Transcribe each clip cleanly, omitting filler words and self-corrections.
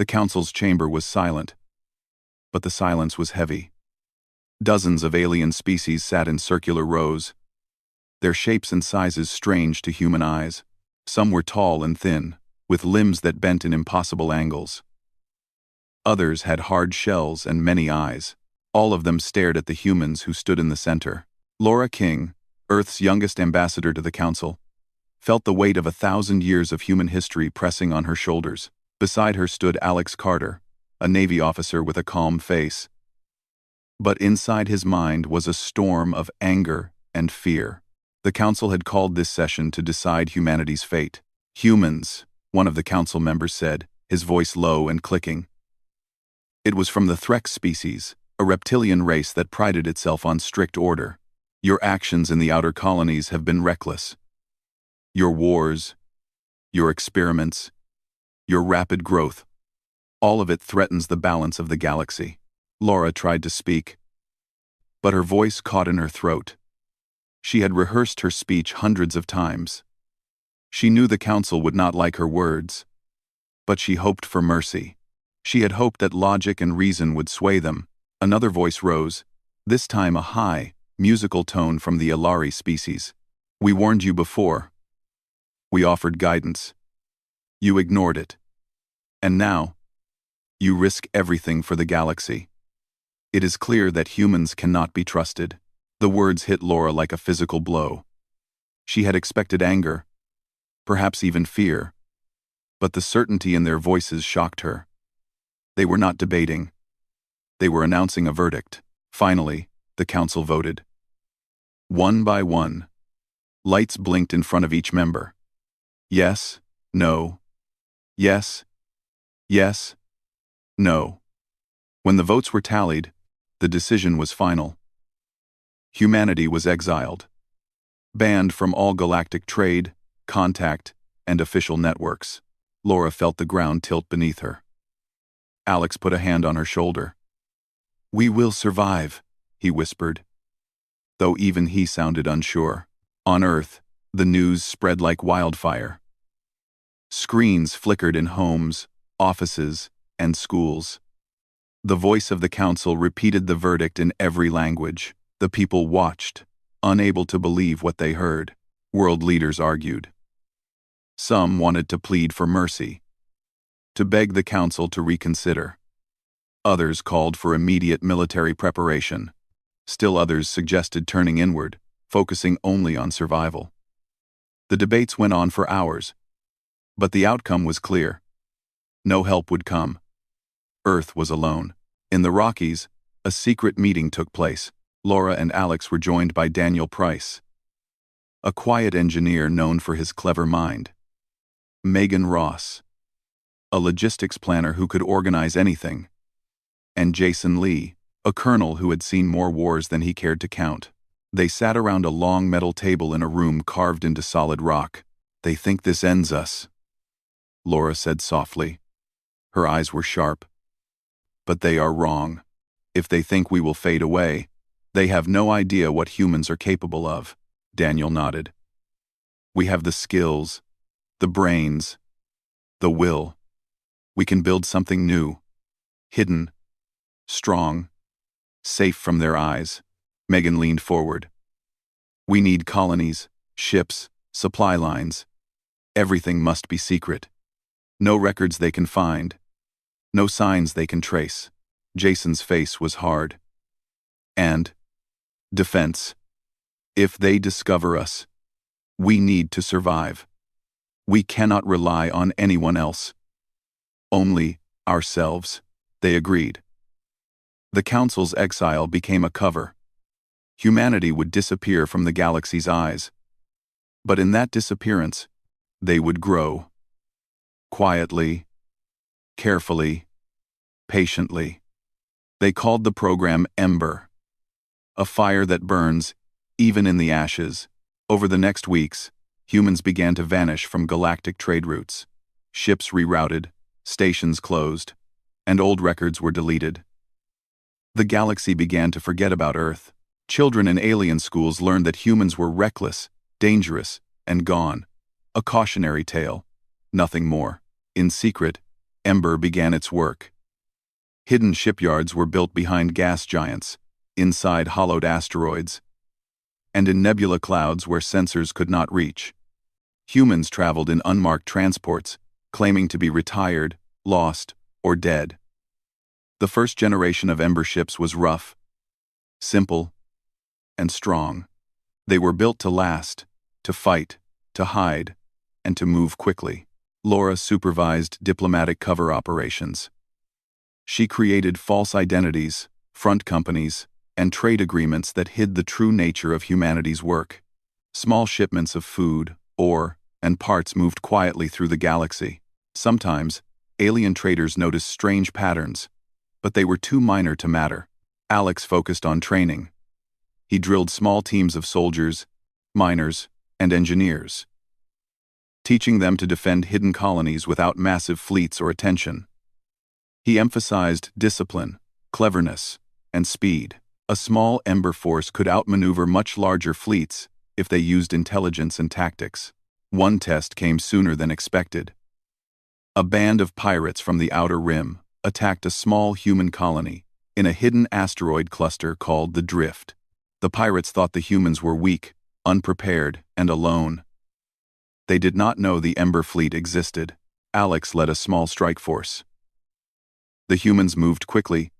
The council's chamber was silent, but the silence was heavy. Dozens of alien species sat in circular rows, their shapes and sizes strange to human eyes. Some were tall and thin, with limbs that bent in impossible angles. Others had hard shells and many eyes. All of them stared at the humans who stood in the center. Laura King, Earth's youngest ambassador to the council, felt the weight of 1,000 years of human history pressing on her shoulders. Beside her stood Alex Carter, a Navy officer with a calm face. But inside his mind was a storm of anger and fear. The council had called this session to decide humanity's fate. Humans, one of the council members said, his voice low and clicking. It was from the Threx species, a reptilian race that prided itself on strict order. Your actions in the outer colonies have been reckless. Your wars, your experiments, your rapid growth, all of it threatens the balance of the galaxy. Laura tried to speak, but her voice caught in her throat. She had rehearsed her speech hundreds of times. She knew the council would not like her words, but she hoped for mercy. She had hoped that logic and reason would sway them. Another voice rose, this time a high, musical tone from the Ilari species. We warned you before. We offered guidance. You ignored it. And now, you risk everything for the galaxy. It is clear that humans cannot be trusted. The words hit Laura like a physical blow. She had expected anger, perhaps even fear, but the certainty in their voices shocked her. They were not debating. They were announcing a verdict. Finally, the council voted. One by one, lights blinked in front of each member. Yes, no, yes, yes, no. When the votes were tallied, the decision was final. Humanity was exiled, banned from all galactic trade, contact, and official networks. Laura felt the ground tilt beneath her. Alex put a hand on her shoulder. We will survive, he whispered, though even he sounded unsure. On Earth, the news spread like wildfire. Screens flickered in homes, offices, and schools. The voice of the council repeated the verdict in every language. The people watched, unable to believe what they heard. World leaders argued. Some wanted to plead for mercy, to beg the council to reconsider. Others called for immediate military preparation. Still others suggested turning inward, focusing only on survival. The debates went on for hours, but the outcome was clear. No help would come. Earth was alone. In the Rockies, a secret meeting took place. Laura and Alex were joined by Daniel Price, a quiet engineer known for his clever mind. Megan Ross, a logistics planner who could organize anything. And Jason Lee, a colonel who had seen more wars than he cared to count. They sat around a long metal table in a room carved into solid rock. They think this ends us, Laura said softly. Her eyes were sharp. But they are wrong. If they think we will fade away, they have no idea what humans are capable of. Daniel nodded. We have the skills, the brains, the will. We can build something new, hidden, strong, safe from their eyes. Megan leaned forward. We need colonies, ships, supply lines. Everything must be secret. No records they can find. No signs they can trace. Jason's face was hard. And defense. If they discover us, we need to survive. We cannot rely on anyone else. Only ourselves. They agreed. The council's exile became a cover. Humanity would disappear from the galaxy's eyes. But in that disappearance, they would grow. Quietly, carefully, patiently. They called the program Ember, a fire that burns, even in the ashes. Over the next weeks, humans began to vanish from galactic trade routes. Ships rerouted, stations closed, and old records were deleted. The galaxy began to forget about Earth. Children in alien schools learned that humans were reckless, dangerous, and gone. A cautionary tale, nothing more. In secret, Ember began its work. Hidden shipyards were built behind gas giants, inside hollowed asteroids, and in nebula clouds where sensors could not reach. Humans traveled in unmarked transports, claiming to be retired, lost, or dead. The first generation of Ember ships was rough, simple, and strong. They were built to last, to fight, to hide, and to move quickly. Laura supervised diplomatic cover operations. She created false identities, front companies, and trade agreements that hid the true nature of humanity's work. Small shipments of food, ore, and parts moved quietly through the galaxy. Sometimes, alien traders noticed strange patterns, but they were too minor to matter. Alex focused on training. He drilled small teams of soldiers, miners, and engineers, teaching them to defend hidden colonies without massive fleets or attention. He emphasized discipline, cleverness, and speed. A small Ember force could outmaneuver much larger fleets if they used intelligence and tactics. One test came sooner than expected. A band of pirates from the Outer Rim attacked a small human colony in a hidden asteroid cluster called the Drift. The pirates thought the humans were weak, unprepared, and alone. They did not know the Ember fleet existed. Alex led a small strike force. The humans moved quickly,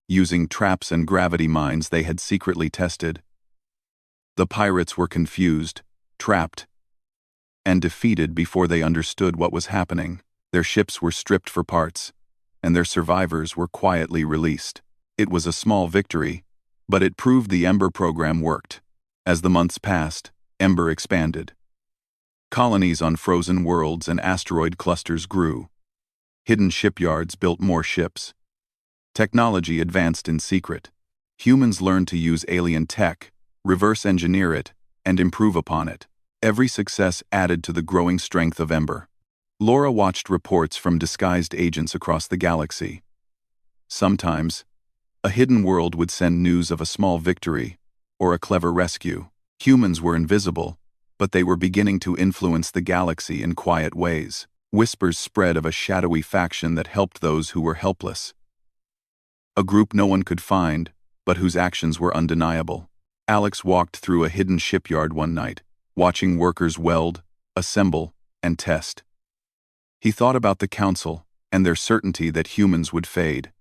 using traps and gravity mines they had secretly tested. The pirates were confused, trapped, and defeated before they understood what was happening. Their ships were stripped for parts, and their survivors were quietly released. It was a small victory, but it proved the Ember program worked. As the months passed, Ember expanded. Colonies on frozen worlds and asteroid clusters grew. Hidden shipyards built more ships. Technology advanced in secret. Humans learned to use alien tech, reverse engineer it, and improve upon it. Every success added to the growing strength of Ember. Laura watched reports from disguised agents across the galaxy. Sometimes, a hidden world would send news of a small victory or a clever rescue. Humans were invisible, but they were beginning to influence the galaxy in quiet ways. Whispers spread of a shadowy faction that helped those who were helpless. A group no one could find, but whose actions were undeniable. Alex walked through a hidden shipyard one night, watching workers weld, assemble, and test. He thought about the Council and their certainty that humans would fade.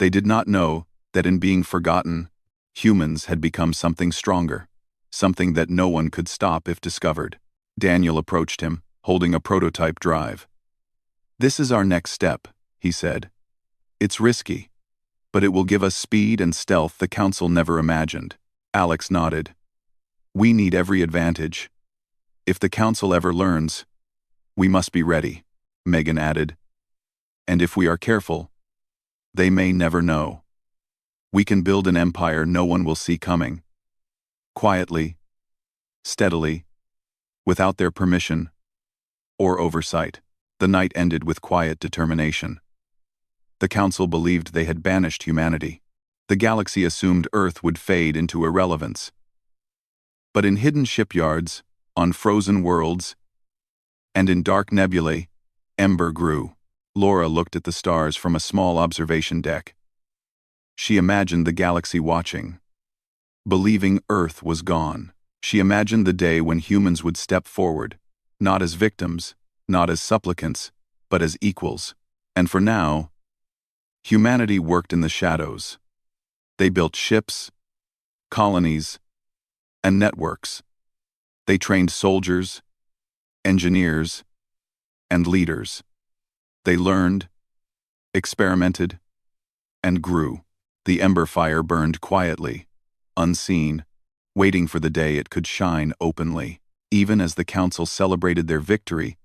They did not know that in being forgotten, humans had become something stronger, something that no one could stop if discovered. Daniel approached him, holding a prototype drive. "This is our next step," he said. "It's risky, but it will give us speed and stealth the Council never imagined." Alex nodded. "We need every advantage. If the Council ever learns, we must be ready," Megan added. "And if we are careful, they may never know. We can build an empire no one will see coming. Quietly, steadily, without their permission or oversight." The night ended with quiet determination. The Council believed they had banished humanity. The galaxy assumed Earth would fade into irrelevance. But in hidden shipyards, on frozen worlds, and in dark nebulae, Ember grew. Laura looked at the stars from a small observation deck. She imagined the galaxy watching, believing Earth was gone. She imagined the day when humans would step forward, not as victims, not as supplicants, but as equals. And for now, humanity worked in the shadows. They built ships, colonies, and networks. They trained soldiers, engineers, and leaders. They learned, experimented, and grew. The Ember fire burned quietly, unseen, waiting for the day it could shine openly. Even as the Council celebrated their victory,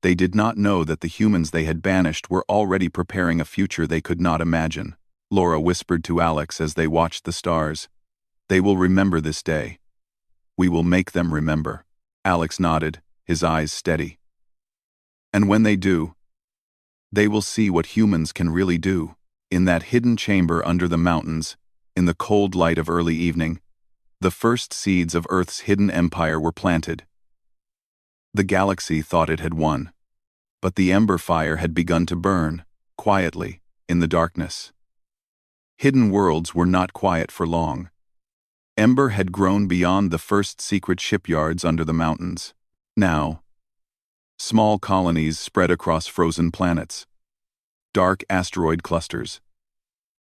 they did not know that the humans they had banished were already preparing a future they could not imagine. Laura whispered to Alex as they watched the stars, "They will remember this day. We will make them remember." Alex nodded, his eyes steady. "And when they do, they will see what humans can really do." In that hidden chamber under the mountains, in the cold light of early evening, the first seeds of Earth's hidden empire were planted. The galaxy thought it had won, but the Ember fire had begun to burn. quietly, in the darkness. Hidden worlds were not quiet for long. Ember had grown beyond the first secret shipyards under the mountains. Now, small colonies spread across frozen planets, dark asteroid clusters,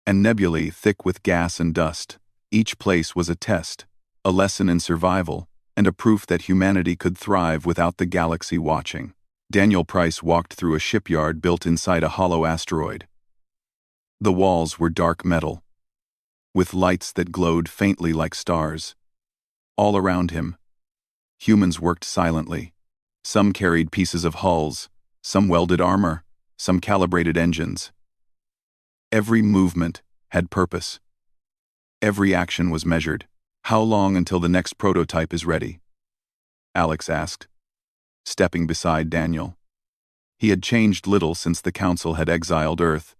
and nebulae thick with gas and dust. Each place was a test, a lesson in survival, and a proof that humanity could thrive without the galaxy watching. Daniel Price walked through a shipyard built inside a hollow asteroid. The walls were dark metal, with lights that glowed faintly like stars. All around him, humans worked silently. Some carried pieces of hulls, some welded armor, some calibrated engines. Every movement had purpose. Every action was measured. "How long until the next prototype is ready?" Alex asked, stepping beside Daniel. He had changed little since the Council had exiled Earth,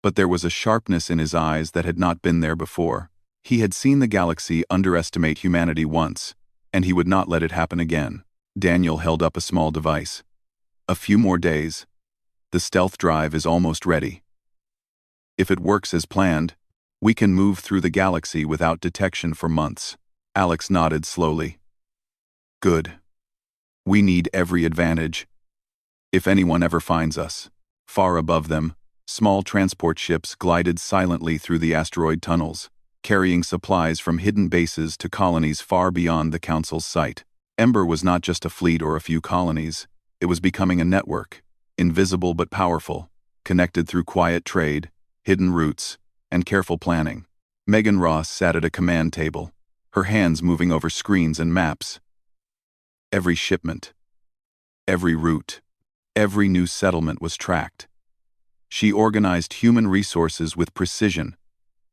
but there was a sharpness in his eyes that had not been there before. He had seen the galaxy underestimate humanity once, and he would not let it happen again. Daniel held up a small device. "A few more days. The stealth drive is almost ready. If it works as planned, we can move through the galaxy without detection for months." Alex nodded slowly. "Good. We need every advantage. If anyone ever finds us." Far above them, small transport ships glided silently through the asteroid tunnels, carrying supplies from hidden bases to colonies far beyond the Council's sight. Ember was not just a fleet or a few colonies. It was becoming a network, invisible but powerful, connected through quiet trade, hidden routes, and careful planning. Megan Ross sat at a command table, her hands moving over screens and maps. Every shipment, every route, every new settlement was tracked. She organized human resources with precision,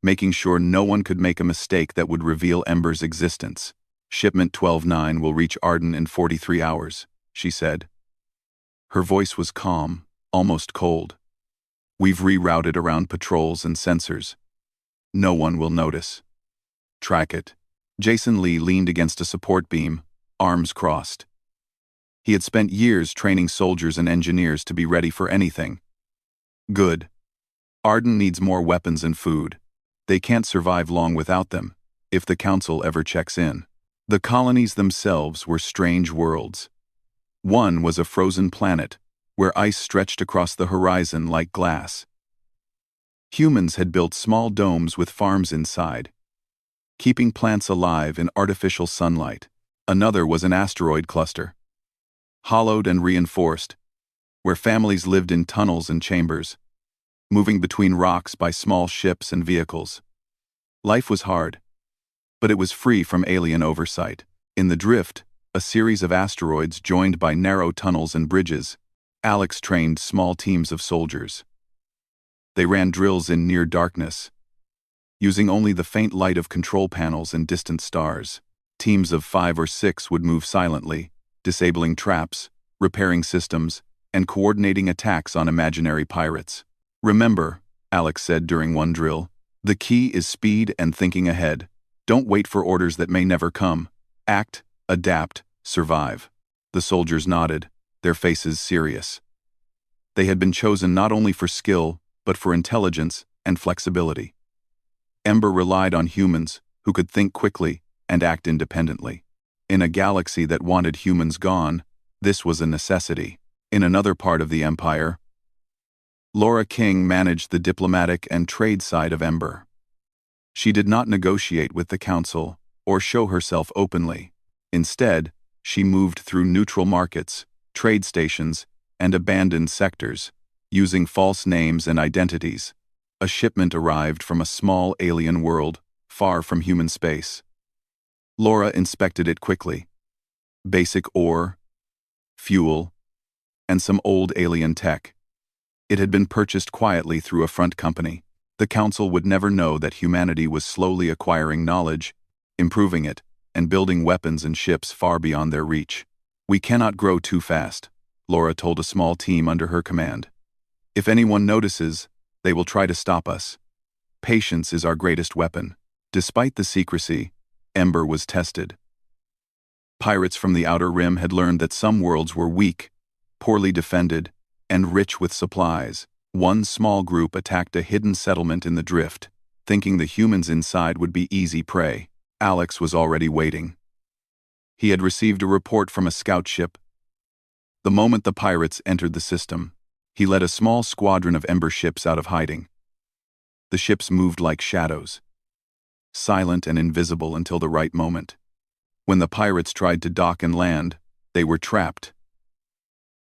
making sure no one could make a mistake that would reveal Ember's existence. "Shipment 12-9 will reach Arden in 43 hours, she said. Her voice was calm, almost cold. "We've rerouted around patrols and sensors. No one will notice. Track it." Jason Lee leaned against a support beam, arms crossed. He had spent years training soldiers and engineers to be ready for anything. "Good. Arden needs more weapons and food. They can't survive long without them, if the Council ever checks in." The colonies themselves were strange worlds. One was a frozen planet, where ice stretched across the horizon like glass. Humans had built small domes with farms inside, keeping plants alive in artificial sunlight. Another was an asteroid cluster, hollowed and reinforced, where families lived in tunnels and chambers, moving between rocks by small ships and vehicles. Life was hard, but it was free from alien oversight. In the drift, a series of asteroids joined by narrow tunnels and bridges, Alex trained small teams of soldiers. They ran drills in near darkness, using only the faint light of control panels and distant stars. Teams of 5 or 6 would move silently, disabling traps, repairing systems, and coordinating attacks on imaginary pirates. "Remember," Alex said during one drill, "the key is speed and thinking ahead. Don't wait for orders that may never come. Act, adapt, survive." The soldiers nodded, their faces serious. They had been chosen not only for skill, but for intelligence and flexibility. Ember relied on humans who could think quickly and act independently. In a galaxy that wanted humans gone, this was a necessity. In another part of the Empire, Laura King managed the diplomatic and trade side of Ember. She did not negotiate with the Council or show herself openly. Instead, she moved through neutral markets, trade stations, and abandoned sectors, using false names and identities. A shipment arrived from a small alien world, far from human space. Laura inspected it quickly. Basic ore, fuel, and some old alien tech. It had been purchased quietly through a front company. The Council would never know that humanity was slowly acquiring knowledge, improving it, and building weapons and ships far beyond their reach. "We cannot grow too fast," Laura told a small team under her command. "If anyone notices, they will try to stop us. Patience is our greatest weapon." Despite the secrecy, Ember was tested. Pirates from the Outer Rim had learned that some worlds were weak, poorly defended, and rich with supplies. One small group attacked a hidden settlement in the drift, thinking the humans inside would be easy prey. Alex was already waiting. He had received a report from a scout ship. The moment the pirates entered the system, he led a small squadron of Ember ships out of hiding. The ships moved like shadows, silent and invisible until the right moment. When the pirates tried to dock and land, they were trapped.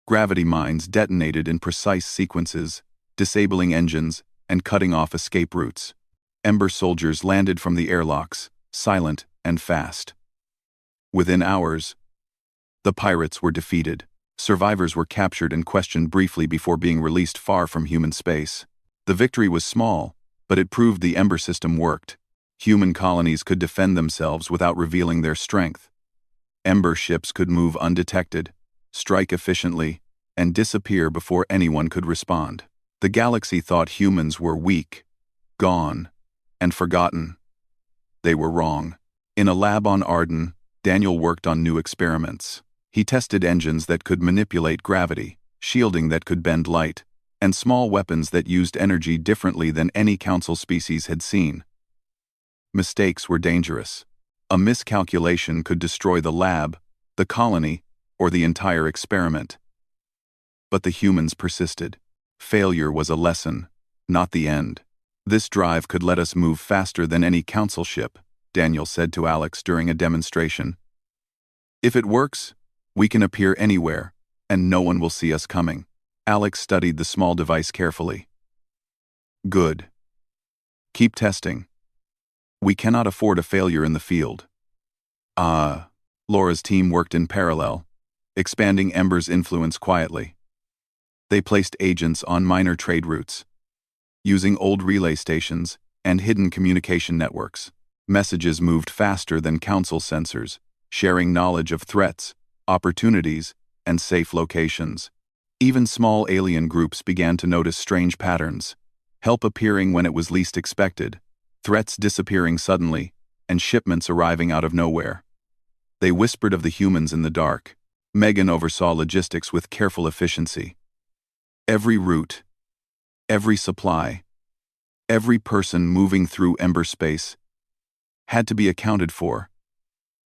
Gravity mines detonated in precise sequences, disabling engines and cutting off escape routes. Ember soldiers landed from the airlocks, silent and fast. Within hours, the pirates were defeated. Survivors were captured and questioned briefly before being released far from human space. The victory was small, but it proved the Ember system worked. Human colonies could defend themselves without revealing their strength. Ember ships could move undetected, strike efficiently, and disappear before anyone could respond. The galaxy thought humans were weak, gone, and forgotten. They were wrong. In a lab on Arden, Daniel worked on new experiments. He tested engines that could manipulate gravity, shielding that could bend light, and small weapons that used energy differently than any Council species had seen. Mistakes were dangerous. A miscalculation could destroy the lab, the colony, or the entire experiment. But the humans persisted. Failure was a lesson, not the end. This drive could let us move faster than any Council ship, Daniel said to Alex during a demonstration. If it works, we can appear anywhere, and no one will see us coming. Alex studied the small device carefully. Good. Keep testing. We cannot afford a failure in the field. Laura's team worked in parallel, expanding Ember's influence quietly. They placed agents on minor trade routes, using old relay stations and hidden communication networks. Messages moved faster than Council sensors, sharing knowledge of threats, opportunities, and safe locations. Even small alien groups began to notice strange patterns, help appearing when it was least expected, threats disappearing suddenly, and shipments arriving out of nowhere. They whispered of the humans in the dark. Megan oversaw logistics with careful efficiency. Every route, every supply, every person moving through Ember space had to be accounted for.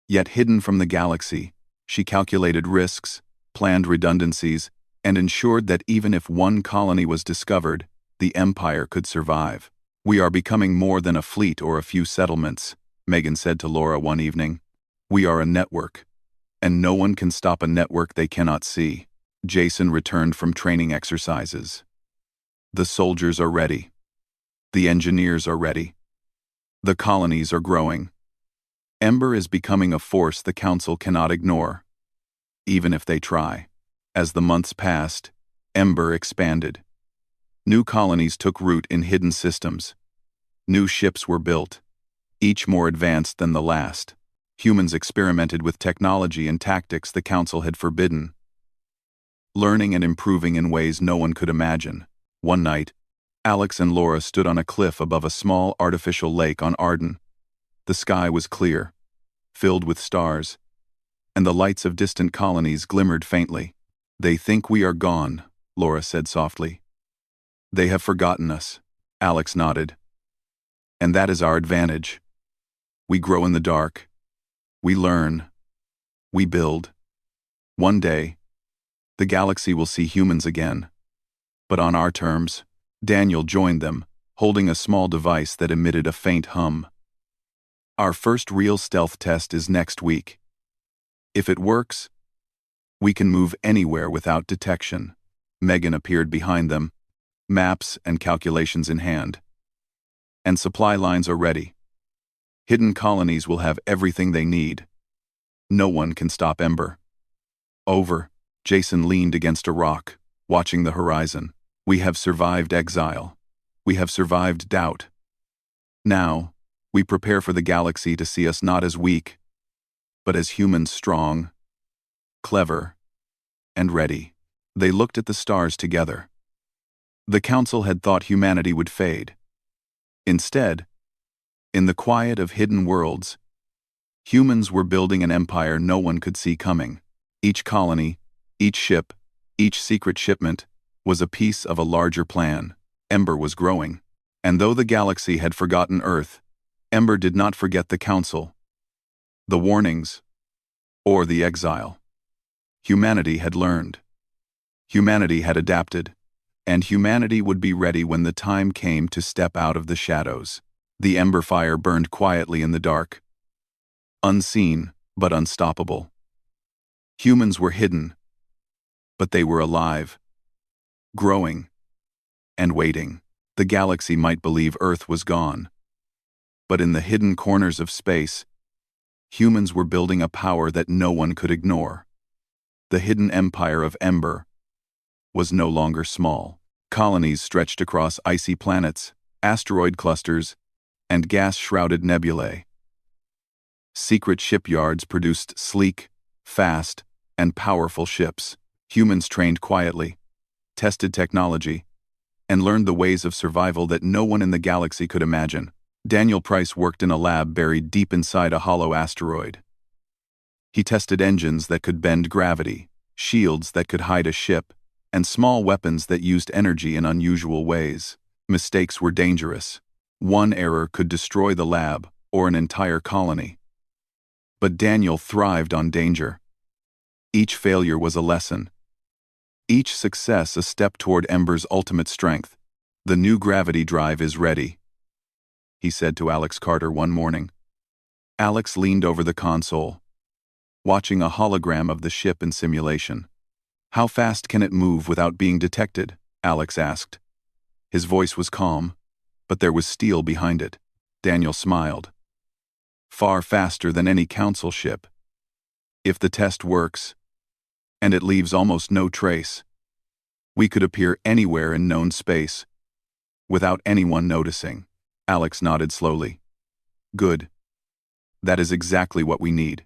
Yet hidden from the galaxy, she calculated risks, planned redundancies, and ensured that even if one colony was discovered, the Empire could survive. We are becoming more than a fleet or a few settlements, Megan said to Laura one evening. We are a network, and no one can stop a network they cannot see. Jason returned from training exercises. The soldiers are ready. The engineers are ready. The colonies are growing. Ember is becoming a force the Council cannot ignore, even if they try. As the months passed, Ember expanded. New colonies took root in hidden systems. New ships were built, each more advanced than the last. Humans experimented with technology and tactics the Council had forbidden, learning and improving in ways no one could imagine. One night, Alex and Laura stood on a cliff above a small artificial lake on Arden. The sky was clear, filled with stars, and the lights of distant colonies glimmered faintly. They think we are gone, Laura said softly. They have forgotten us, Alex nodded. And that is our advantage. We grow in the dark. We learn. We build. One day, the galaxy will see humans again. But on our terms. Daniel joined them, holding a small device that emitted a faint hum. Our first real stealth test is next week. If it works, we can move anywhere without detection. Megan appeared behind them, maps and calculations in hand. And supply lines are ready. Hidden colonies will have everything they need. No one can stop Ember. Over. Jason leaned against a rock, watching the horizon. We have survived exile. We have survived doubt. Now, we prepare for the galaxy to see us not as weak, but as humans strong, clever, and ready. They looked at the stars together. The Council had thought humanity would fade. Instead, in the quiet of hidden worlds, humans were building an empire no one could see coming. Each colony, each ship, each secret shipment was a piece of a larger plan. Ember was growing. And though the galaxy had forgotten Earth, Ember did not forget the Council, the warnings, or the exile. Humanity had learned. Humanity had adapted. And humanity would be ready when the time came to step out of the shadows. The ember fire burned quietly in the dark. Unseen, but unstoppable. Humans were hidden, but they were alive, growing, and waiting. The galaxy might believe Earth was gone. But in the hidden corners of space, humans were building a power that no one could ignore. The hidden empire of Ember was no longer small. Colonies stretched across icy planets, asteroid clusters, and gas-shrouded nebulae. Secret shipyards produced sleek, fast, and powerful ships. Humans trained quietly, tested technology, and learned the ways of survival that no one in the galaxy could imagine. Daniel Price worked in a lab buried deep inside a hollow asteroid. He tested engines that could bend gravity, shields that could hide a ship, and small weapons that used energy in unusual ways. Mistakes were dangerous. One error could destroy the lab or an entire colony. But Daniel thrived on danger. Each failure was a lesson. Each success a step toward Ember's ultimate strength. The new gravity drive is ready, he said to Alex Carter one morning. Alex leaned over the console, watching a hologram of the ship in simulation. How fast can it move without being detected? Alex asked. His voice was calm, but there was steel behind it. Daniel smiled. Far faster than any council ship. If the test works, and it leaves almost no trace, we could appear anywhere in known space, without anyone noticing. Alex nodded slowly. Good. That is exactly what we need.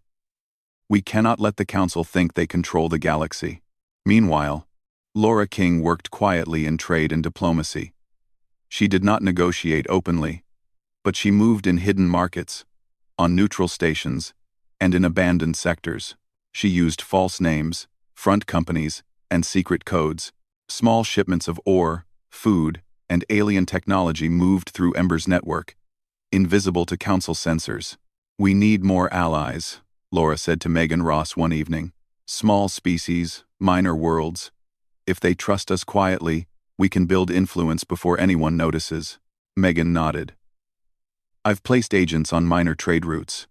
We cannot let the council think they control the galaxy. Meanwhile, Laura King worked quietly in trade and diplomacy. She did not negotiate openly, but she moved in hidden markets, on neutral stations, and in abandoned sectors. She used false names, front companies, and secret codes. Small shipments of ore, food, and alien technology moved through Ember's network, invisible to council sensors. We need more allies, Laura said to Megan Ross one evening. Small species, minor worlds. If they trust us quietly, we can build influence before anyone notices. Megan nodded. I've placed agents on minor trade routes.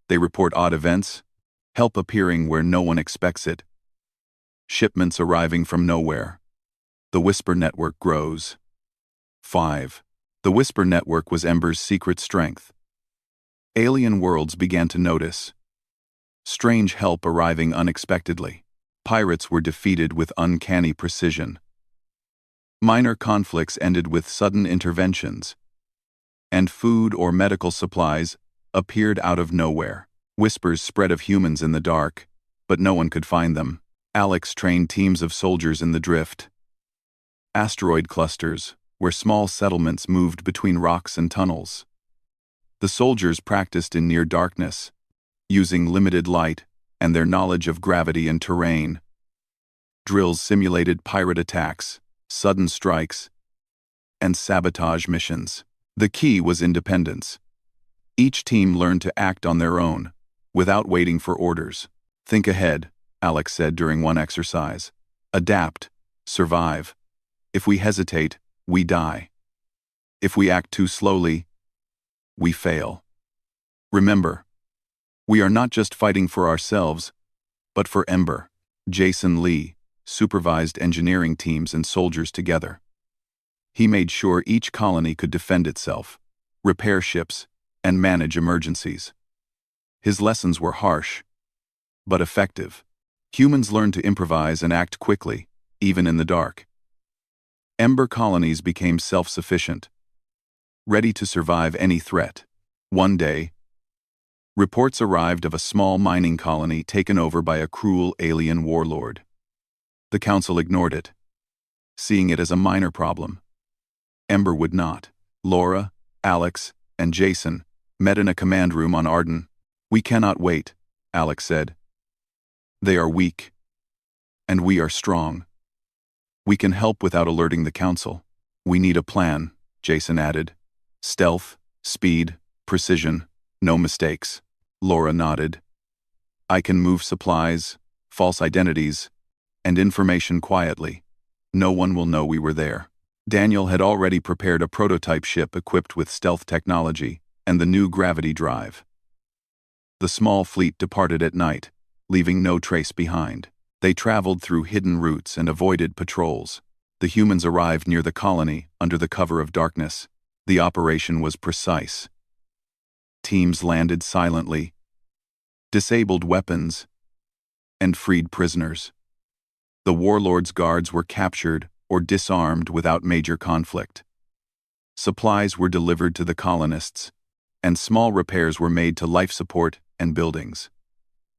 They report odd events, help appearing where no one expects it. Shipments arriving from nowhere. The Whisper Network grows. 5. The Whisper Network was Ember's secret strength. Alien worlds began to notice. Strange help arriving unexpectedly. Pirates were defeated with uncanny precision. Minor conflicts ended with sudden interventions. And food or medical supplies appeared out of nowhere. Whispers spread of humans in the dark, but no one could find them. Alex trained teams of soldiers in the drift. Asteroid clusters, where small settlements moved between rocks and tunnels. The soldiers practiced in near darkness, using limited light and their knowledge of gravity and terrain. Drills simulated pirate attacks, sudden strikes, and sabotage missions. The key was independence. Each team learned to act on their own, without waiting for orders. Think ahead, Alex said during one exercise. Adapt, survive. If we hesitate, we die. If we act too slowly, we fail. Remember, we are not just fighting for ourselves, but for Ember. Jason Lee supervised engineering teams and soldiers together. He made sure each colony could defend itself, repair ships, and manage emergencies. His lessons were harsh, but effective. Humans learned to improvise and act quickly, even in the dark. Ember colonies became self-sufficient, ready to survive any threat. One day, reports arrived of a small mining colony taken over by a cruel alien warlord. The council ignored it, seeing it as a minor problem. Ember would not. Laura, Alex, and Jason met in a command room on Arden. We cannot wait, Alex said. They are weak, and we are strong. We can help without alerting the council. We need a plan, Jason added. Stealth, speed, precision, no mistakes. Laura nodded. I can move supplies, false identities, and information quietly. No one will know we were there. Daniel had already prepared a prototype ship equipped with stealth technology and the new gravity drive. The small fleet departed at night, leaving no trace behind. They traveled through hidden routes and avoided patrols. The humans arrived near the colony under the cover of darkness. The operation was precise. Teams landed silently, disabled weapons, and freed prisoners. The warlord's guards were captured or disarmed without major conflict. Supplies were delivered to the colonists, and small repairs were made to life support and buildings.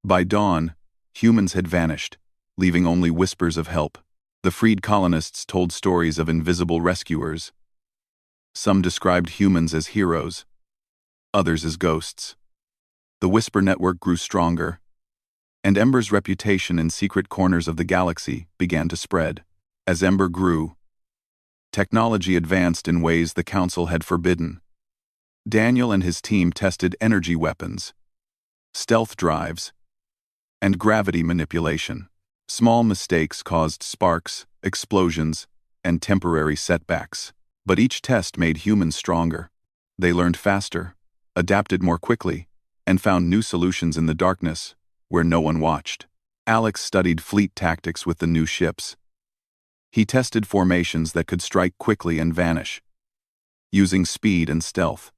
By dawn, humans had vanished, leaving only whispers of help. The freed colonists told stories of invisible rescuers. Some described humans as heroes, others as ghosts. The whisper network grew stronger, and Ember's reputation in secret corners of the galaxy began to spread. As Ember grew, technology advanced in ways the Council had forbidden. Daniel and his team tested energy weapons, stealth drives, and gravity manipulation. Small mistakes caused sparks, explosions, and temporary setbacks. But each test made humans stronger. They learned faster, adapted more quickly, and found new solutions in the darkness, where no one watched. Alex studied fleet tactics with the new ships. He tested formations that could strike quickly and vanish, using speed and stealth.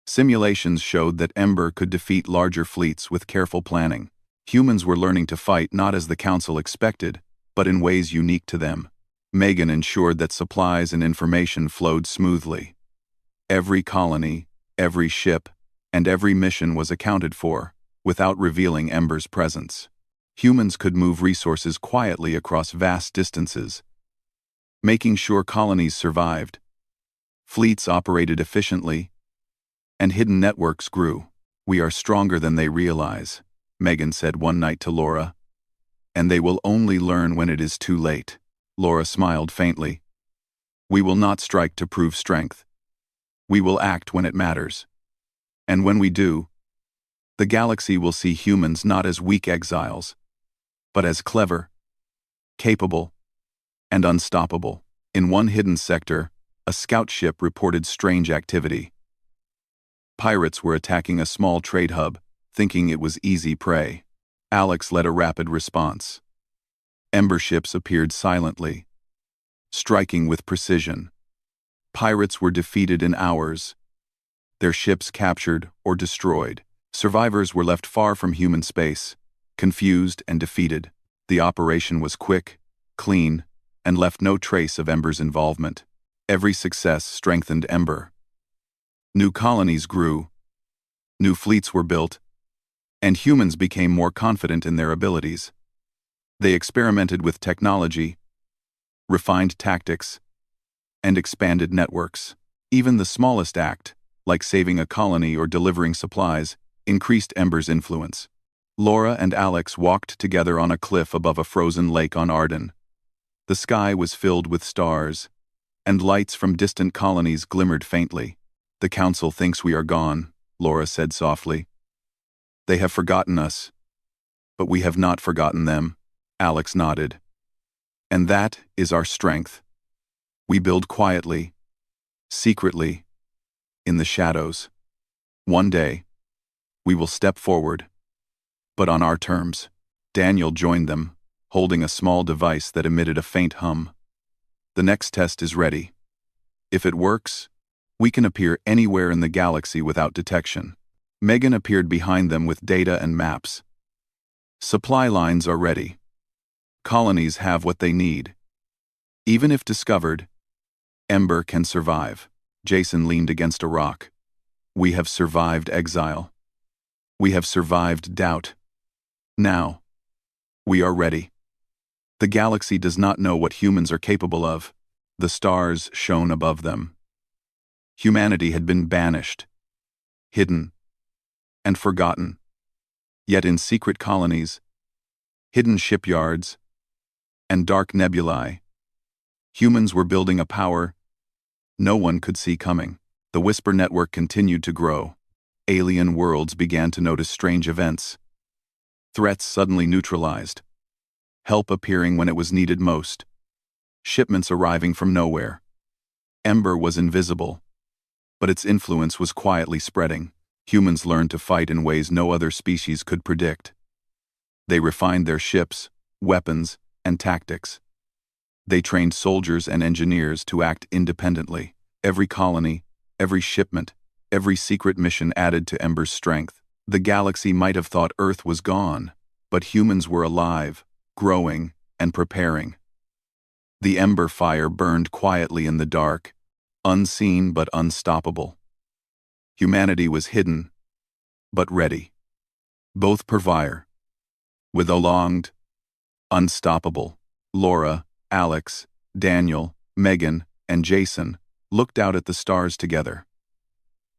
Simulations showed that Ember could defeat larger fleets with careful planning. Humans were learning to fight not as the Council expected, but in ways unique to them. Megan ensured that supplies and information flowed smoothly. Every colony, every ship, and every mission was accounted for, without revealing Ember's presence. Humans could move resources quietly across vast distances, making sure colonies survived. Fleets operated efficiently, and hidden networks grew. We are stronger than they realize, Megan said one night to Laura. And they will only learn when it is too late. Laura smiled faintly. We will not strike to prove strength. We will act when it matters. And when we do, the galaxy will see humans not as weak exiles, but as clever, capable, and unstoppable. In one hidden sector, a scout ship reported strange activity. Pirates were attacking a small trade hub, thinking it was easy prey. Alex led a rapid response. Ember ships appeared silently, striking with precision. Pirates were defeated in hours, their ships captured or destroyed. Survivors were left far from human space, confused and defeated. The operation was quick, clean, and left no trace of Ember's involvement. Every success strengthened Ember. New colonies grew, new fleets were built, and humans became more confident in their abilities. They experimented with technology, refined tactics, and expanded networks. Even the smallest act, like saving a colony or delivering supplies, increased Ember's influence. Laura and Alex walked together on a cliff above a frozen lake on Arden. The sky was filled with stars, and lights from distant colonies glimmered faintly. The Council thinks we are gone, Laura said softly. They have forgotten us, but we have not forgotten them, Alex nodded. And that is our strength. We build quietly, secretly, in the shadows. One day, we will step forward, but on our terms. Daniel joined them, holding a small device that emitted a faint hum. The next test is ready. If it works, we can appear anywhere in the galaxy without detection. Megan appeared behind them with data and maps. Supply lines are ready. Colonies have what they need. Even if discovered, Ember can survive. Jason leaned against a rock. We have survived exile. We have survived doubt. Now, we are ready. The galaxy does not know what humans are capable of. The stars shone above them. Humanity had been banished, hidden, and forgotten. Yet in secret colonies, hidden shipyards, and dark nebulae, Humans were building a power no one could see coming. The Whisper network continued to grow. Alien worlds began to notice strange events. Threats suddenly neutralized. Help appearing when it was needed most. Shipments arriving from nowhere. Ember was invisible, but its influence was quietly spreading. Humans learned to fight in ways no other species could predict. They refined their ships, weapons, and tactics. They trained soldiers and engineers to act independently. Every colony, every shipment, every secret mission added to Ember's strength. The galaxy might have thought Earth was gone, but humans were alive, growing, and preparing. The Ember fire burned quietly in the dark, unseen but unstoppable. Humanity was hidden, but ready. Both pervire. With a longed, unstoppable, Laura, Alex, Daniel, Megan, and Jason looked out at the stars together.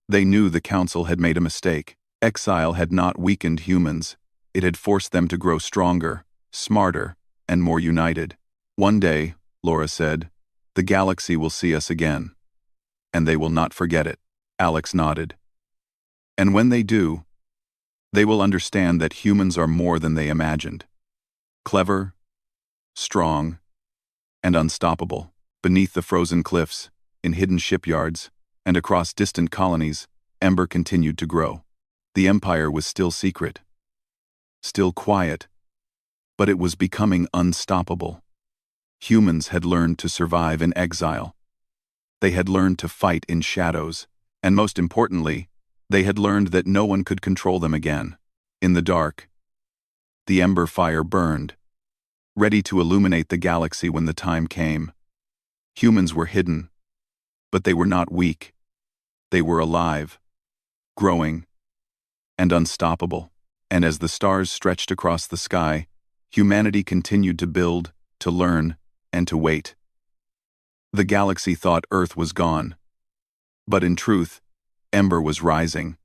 They knew the Council had made a mistake. Exile had not weakened humans. It had forced them to grow stronger, smarter, and more united. One day, Laura said, the galaxy will see us again. And they will not forget it. Alex nodded. And when they do, they will understand that humans are more than they imagined. Clever, strong, and unstoppable. Beneath the frozen cliffs, in hidden shipyards, and across distant colonies, Ember continued to grow. The Empire was still secret, still quiet, but it was becoming unstoppable. Humans had learned to survive in exile. They had learned to fight in shadows, and most importantly, they had learned that no one could control them again. In the dark, the Ember fire burned, ready to illuminate the galaxy when the time came. Humans were hidden, but they were not weak. They were alive, growing, and unstoppable. And as the stars stretched across the sky, humanity continued to build, to learn, and to wait. The galaxy thought Earth was gone, but in truth, Ember was rising.